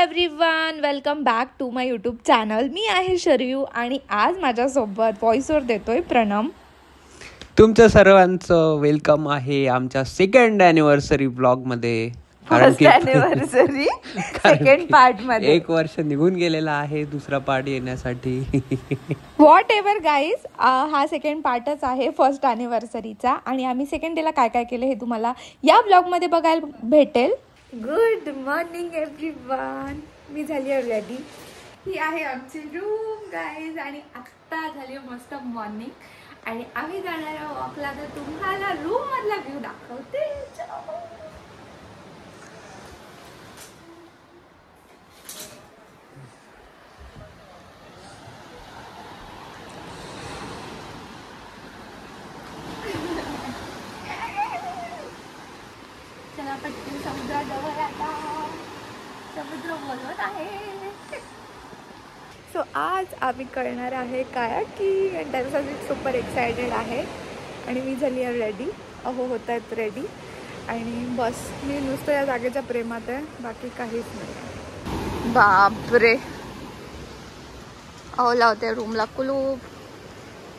Everyone, welcome back to my YouTube channel. मी आहे शरयू आणि आज माझ्यासोबत व्हॉइसवर देतोय प्रणम. तुमचं सर्वांचं वेलकम आहे आमच्या सेकंड ॲनिव्हर्सरी ब्लॉगमध्ये. फर्स्ट ॲनिव्हर्सरी सेकंड पार्ट मध्ये 1 वर्ष निघून गेलेला आहे दुसरा पार्ट येण्यासाठी. व्हॉट एव्हर गाईज, हा सेकंड पार्टच आहे फर्स्ट ॲनिव्हर्सरीचा आणि आम्ही सेकंड डेला काय काय केलं हे तुम्हाला या ब्लॉगमध्ये बघायला भेटेल. गुड मॉर्निंग एव्हरीवन, मी झाली आहे रेडी. ही आहे आमची रूम गाईज आणि आत्ता झाली मस्त मॉर्निंग आणि आम्ही जाणार आहोत वॉकला. तर तुम्हाला रूम मधला व्ह्यू दाखवते. चला पटकन समुद्राजवळ, आता समुद्र बोलवत आहे. सो आज आम्ही करणार आहे कायाकिंग आणि त्याच्यासाठी सुपर एक्सायटेड आहे. आणि मी झाली आहे रेडी, अहो होत आहेत रेडी. आणि बस मी नुसतं या जागेच्या प्रेमात आहे, बाकी काहीच नाही. बापरे, अहो लावते रूमला कुलूप.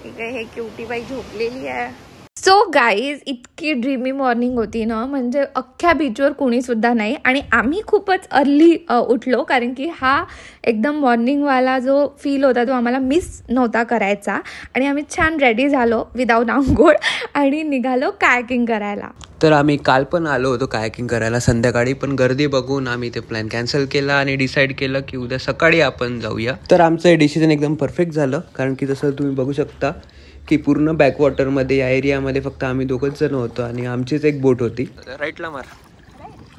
ठीक आहे, हे क्युटी बाई झोपलेली आहे. सो गाईज, इतकी ड्रीमी मॉर्निंग होती ना, म्हणजे अख्ख्या बीचवर कोणीसुद्धा नाही. आणि आम्ही खूपच अर्ली उठलो कारण की हा एकदम मॉर्निंगवाला जो फील होता तो आम्हाला मिस नव्हता करायचा. आणि आम्ही छान रेडी झालो विदाऊट आंघोळ आणि निघालो कायाकिंग करायला. तर आम्ही काल पण आलो होतो कायाकिंग करायला संध्याकाळी, पण गर्दी बघून आम्ही ते प्लॅन कॅन्सल केला आणि डिसाईड केलं की उद्या सकाळी आपण जाऊया. तर आमचं हे डिसिजन एकदम परफेक्ट झालं कारण की जसं तुम्ही बघू शकता की पूर्ण बॅकवॉटरमध्ये या एरियामध्ये फक्त आम्ही 2च जण होतो आणि आमचीच एक बोट होती. राईटला मार,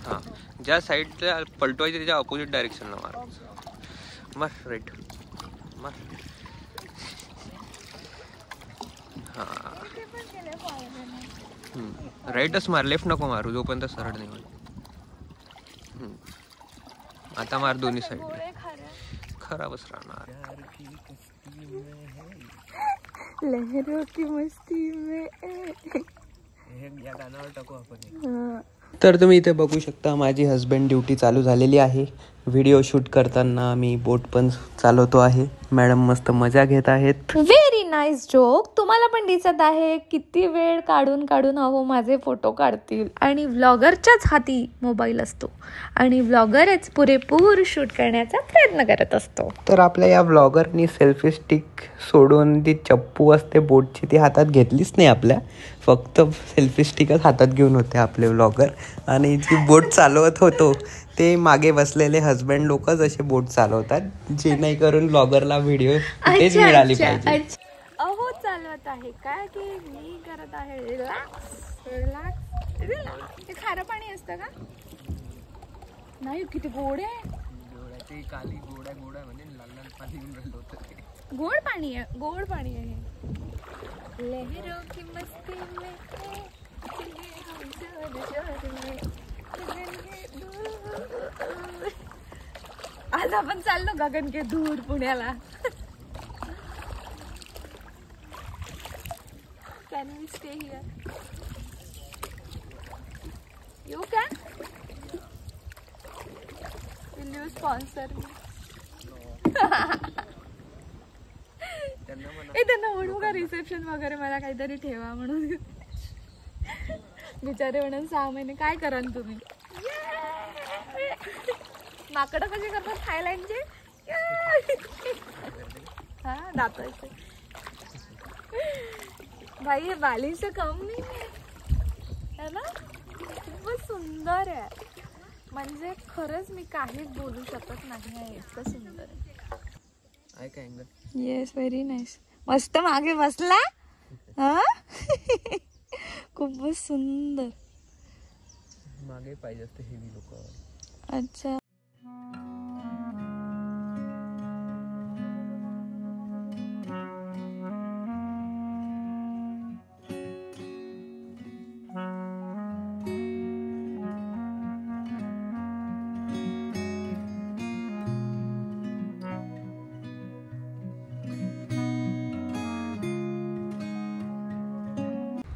हां ज्या साईडला पलटवायची त्याच्या ऑपोजिट डायरेक्शनला मार. मार राईट, मार. हां राईटच मार, लेफ्ट नको मारू जोपर्यंत सरळ नाही होईल. आता मार दोन्ही साईडला, खराबच राहणार. लहरों की मस्ती में या गाण्यावर टाकू आपण. तर तुम्ही इथे बघू शकता माझी हस्बंड ड्युटी चालू झालेली आहे. व्हिडिओ शूट करताना मी बोट पण चालवतो आहे. मॅडम मस्त मजा घेत आहेत. Very nice joke. तुम्हाला पण दिसत आहे किती वेळ काढून काढून अहो माझे फोटो काढतील. आणि व्लॉगरच्याच हाती मोबाईल असतो आणि व्लॉगरच पुरेपूर शूट करण्याचा प्रयत्न करत असतो. तर आपल्या या व्लॉगरनी सेल्फी स्टिक सोडून ती चप्पू असते बोटची ती हातात घेतलीच नाही आपल्या, फक्त सेल्फी स्टिकच हातात घेऊन होते आपले व्लॉगर. आणि जी बोट चालवत होतो ते मागे बसलेले हस्बंड लोकच असे बोट चालवतात जेणेकरून ब्लॉगरला व्हिडिओ फुटेज मिळाली पाहिजे. अहो चालवत आहे काय की मी करत आहे रिलॅक्स रिलॅक्स रिलॅक्स. ते खारं पाणी असतं का? नाही, किती गोड आहे. काली गोड आहे, गोड आहे म्हणजे लाल लाल पाणी होतं. गोड पाणी आहे, गोड पाणी आहे. लहरों की मस्ती में आज आपण चाललो गगन के दूर पुण्याला. Can we stay here? You can? Will you sponsor me? त्यांना म्हणू का रिसेप्शन वगैरे मला काहीतरी ठेवा म्हणून? बिचारे म्हणून 6 महिने काय कराल तुम्ही? माकडं कसे करतात थायलंडचे? हा दाखवायचे भाई, हे बालीचं कम नाही आहे ना, खूपच सुंदर आहे. म्हणजे खरंच मी काहीच बोलू शकत नाही आहे, इतकं सुंदर आहे. Yes, very nice. मस्त मागे बसला. हा खूपच सुंदर. मागे पाहिजे असते हेवी लोक. अच्छा.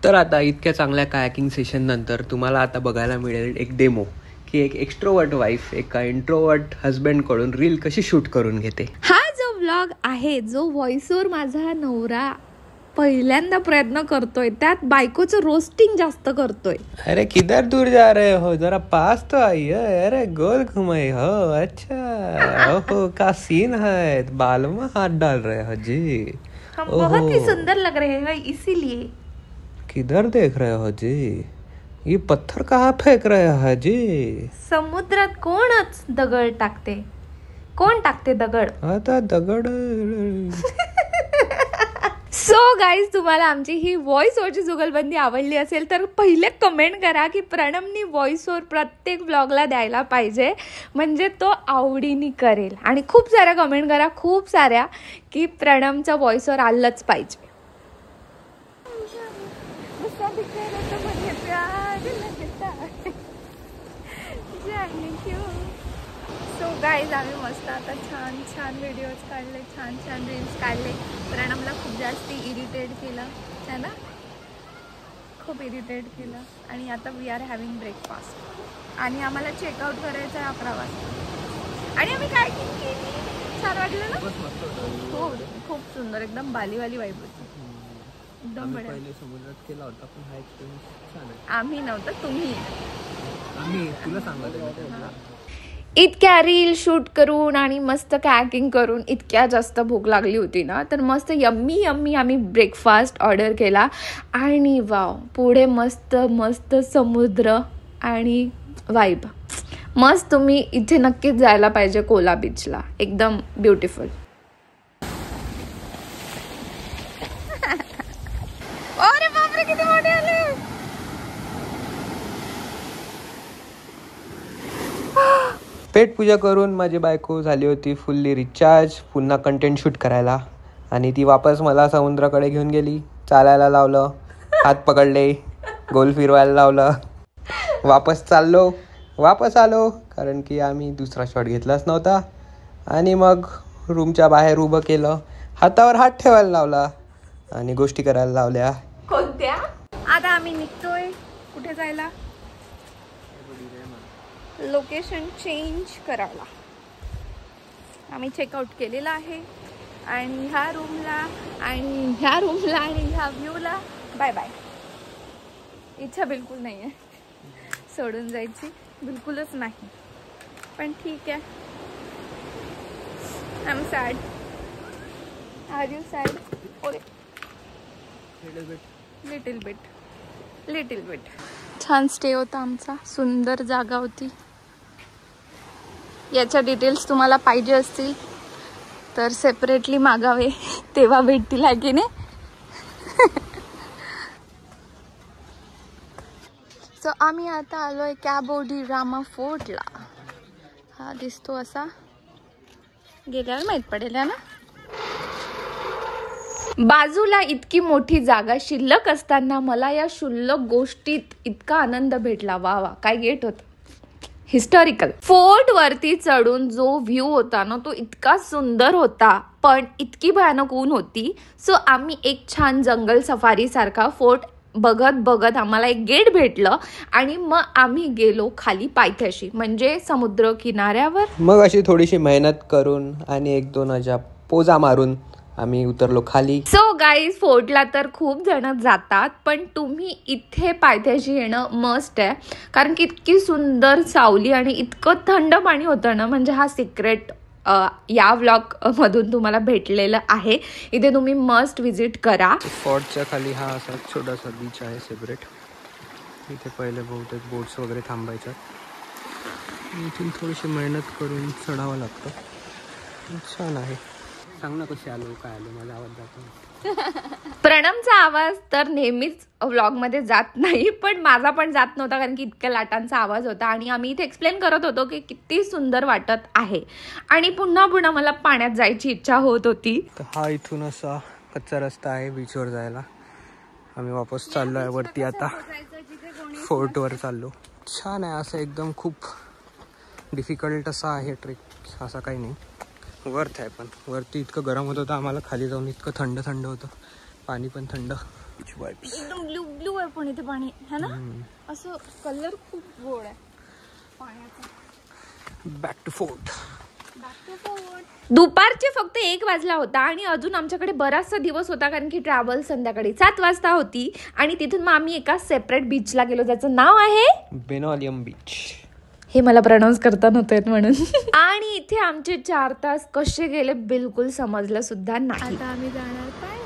तर आता इतक्या चांगल्या कायाकिंग सेशन नंतर तुम्हाला आता बघायला मिळेल एक डेमो की एक एक्स्ट्रोवर्ट वाईफ एका इंट्रोवर्ट हस्बंड कडून रील कशी शूट करून घेते. हा जो व्लॉग आहे, जो व्हॉइसवर माझा नवरा पहिल्यांदा प्रयत्न करतोय, त्यात बायकोचं रोस्टिंग जास्त करतोय. अरे किधर दूर जा रहे हो, जरा पास तो आइए. अरे गोल घुमाई हो, अच्छा ओहो का सीन है, बाल में हाथ डाल रहे हो जी. हम बहुत ही सुंदर लग रहे हैं इसीलिए. किधर देख रहे हो जी, ये पत्थर कहाँ फेक रहे हो जी. समुद्रात कोणच दगड टाकते, कोण टाकते दगड. आता दगड. सो गाईज, तुम्हाला आमची ही व्हॉइस ओवरची जुगलबंदी आवडली असेल तर पहिले कमेंट करा की प्रणमनी व्हॉइस ओव्हर प्रत्येक ब्लॉगला द्यायला पाहिजे, म्हणजे तो आवडीने करेल. आणि खूप साऱ्या कमेंट करा, खूप साऱ्या, की प्रणमचा व्हॉइस ओव्हर आलंच पाहिजे. सो गाईज, आम्ही मस्त आता छान छान व्हिडिओज काढले, छान छान रील्स काढले. प्रणमला खूप जास्त इरिटेट केलं है ना, खूप इरिटेट केलं. आणि आता वी आर हॅव्हिंग ब्रेकफास्ट आणि आम्हाला चेकआउट करायचं आहे 11 वाजता. आणि आम्ही काय केली, छान वाटलं ना. हो, खूप सुंदर, एकदम बालीवाली वाईब होती, एकदम बढिया. समुद्रात केला होता पण हा एक्सपिरियन्स छान आहे. आम्ही नव्हतं, तुम्ही. आम्ही तुला सांगत इतक्या रील शूट करून आणि मस्त कॅकिंग करून इतक्या जास्त भूक लागली होती ना, तर मस्त यम्मी यम्मी आम्ही ब्रेकफास्ट ऑर्डर केला. आणि वाव, पुढे मस्त मस्त समुद्र आणि वाईब मस्त. तुम्ही इथे नक्कीच जायला पाहिजे, कोला बीचला, एकदम ब्युटिफुल. अरे बापरे, किती मोठे आले. पेट पूजा करून माझी बायको झाली होती फुल्ली रिचार्ज पुन्हा कंटेंट शूट करायला. आणि ती वापस मला समुद्राकडे घेऊन गेली, चालायला लावलं, हात पकडले, गोल फिरवायला लावलं, वापस आलो कारण की आम्ही दुसरा शॉट घेतलाच नव्हता. आणि मग रूमच्या बाहेर उभं केलं, हातावर हात ठेवायला लावला आणि गोष्टी करायला लावल्या. कोणत्या? आता आम्ही निघतोय कुठे जायला, लोकेशन चेंज करायला. आम्ही चेकआउट केलेला आहे आणि ह्या रूमला आणि ह्या व्ह्यूला बाय बाय. इच्छा बिलकुल नाही आहे सोडून जायची, बिलकुलच नाही. पण ठीक आहे, I am sad. Are you sad? ओरे, लिटिल बिट. छान स्टे होता आमचा, सुंदर जागा होती. याच्या डिटेल्स तुम्हाला पाहिजे असतील तर सेपरेटली मागावे, तेव्हा भेटतील, आहे की नाही. सो आम्ही आता आलोय कॅबोडी रामा फोर्टला. हा दिसतो असा, गेल्यावर माहित पडेल ना. बाजूला इतकी मोठी जागा शिल्लक असताना मला या क्षुल्लक गोष्टीत इतका आनंद भेटला. वा वा, काय गेट होत, हिस्टॉरिकल. फोर्ट वरती चढून जो व्ह्यू होता ना, तो इतका सुंदर होता, पण इतकी भयानक ऊन होती. सो आम्ही एक छान जंगल सफारी सारखा फोर्ट बघत बघत आम्हाला एक गेट भेटलं आणि मग आम्ही गेलो खाली पायथ्याशी, म्हणजे समुद्र किनाऱ्यावर. मग अशी थोडीशी मेहनत करून आणि 1-2 अशा पोजा मारून आम्ही उतरलो खाली. सो गाईज, फोर्टला तर खूप जण जातात, पण तुम्ही इथे पायथ्याशी येणं मस्ट आहे, कारण की इतकी सुंदर सावली आणि इतकं थंड पाणी होतं ना, म्हणजे हा सिक्रेट या व्लॉग मधून तुम्हाला भेटलेलं आहे. इथे तुम्ही मस्ट विजिट करा. फोर्टच्या खाली हा असा छोटासा बीच आहे सेपरेट. इथे पहिले बहुतेक बोट्स वगैरे थांबायच्या. इथून थोडीशी मेहनत करून चढावं लागतं. छान आहे. सांग ना कशी आलो, काय आलो, माझा आवाज जातो. प्रणमचा आवाज तर नेहमीच व्लॉगमध्ये जात नाही, पण माझा पण जात नव्हता कारण की इतक्या लाटांचा आवाज होता. आणि आम्ही इथे एक्सप्लेन करत होतो की किती सुंदर वाटत आहे आणि पुन्हा पुन्हा मला पाण्यात जायची इच्छा होत होती. हा इथून असा कच्चा रस्ता आहे बीचवर जायला. आम्ही वापस चाललो आहे वरती, आता फोर्टवर चाललो. छान आहे असं, एकदम खूप डिफिकल्ट असा आहे ट्रेक, असा काही नाही, वर्थ आहे. पण वरती इतकं गरम होत होतं आम्हाला, खाली जाऊन इतकं थंड थंड होतं, पाणी पण थंड. एकदम ब्लू ब्लू आहे पण इथे पाणी है ना, असं कलर खूप गोड आहे. Back to fort. दुपारचे फक्त 1 वाजला होता आणि अजून आमच्याकडे बराचसा दिवस होता, कारण की ट्रॅव्हल संध्याकाळी 7 वाजता होती. आणि तिथून मग आम्ही एका सेपरेट बीचला गेलो, ज्याचं नाव आहे बेनोलियम बीच. हे मला प्रोनाउन्स करता नव्हतं म्हणून. आणि इथे आमचे 4 तास कसे गेले बिलकुल समजलं सुद्धा नाही. आता आम्ही जाणार पाण्यात.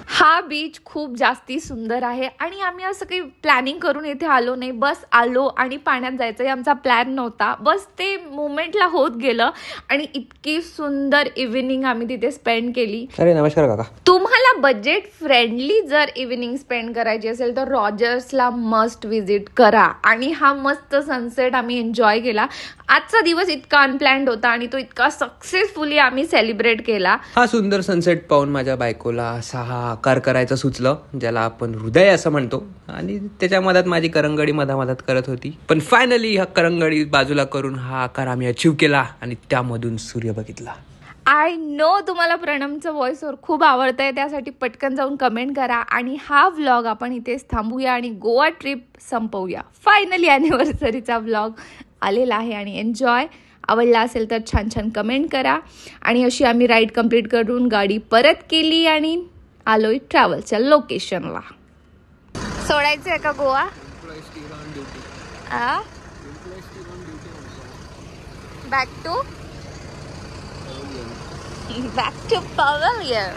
हा बीच खूप जास्ती सुंदर आहे आणि आम्ही असं काही प्लॅनिंग करून इथे आलो नाही. बस आलो आणि पाण्यात जायचं हे आमचा प्लॅन नव्हता. बस ते मुवमेंटला होत गेलं आणि इतकी सुंदर इव्हिनिंग आम्ही तिथे स्पेंड केली. अरे नमस्कार काका. तुम्हाला बजेट फ्रेंडली जर इव्हिनिंग स्पेंड करायची असेल तर रॉजर्सला मस्ट विजिट करा. आणि हा मस्त सनसेट आम्ही एन्जॉय केला. आजचा दिवस इतका अनप्लॅन्ड होता आणि तो इतका सक्सेसफुली आम्ही सेलिब्रेट केला. हा सुंदर सनसेट पाहून माझ्या बायकोला असा हा आकार करायचं सुचलं, ज्याला आपण हृदय असं म्हणतो. आणि त्याच्या मधात माझी करंगडी मधामधात करत होती, पण फायनली हा करंगडी बाजूला करून हा आकार आम्ही अचीव केला आणि त्यामधून सूर्य बघितला. आय नो तुम्हाला प्रणमचं व्हॉइस ओव्हर खूप आवडतंय, त्यासाठी पटकन जाऊन कमेंट करा. आणि हा व्लॉग आपण इथेच थांबूया आणि गोवा ट्रिप संपवूया. फायनली ॲनिव्हर्सरीचा व्लॉग आलेला आहे आणि एन्जॉय. आवडला असेल तर छान छान कमेंट करा. आणि अशी आम्ही राईड कंप्लीट करून गाडी परत केली आणि आलोय ट्रॅव्हलच्या लोकेशनला. सोडायचं आहे का गोवा? Back to pavilion.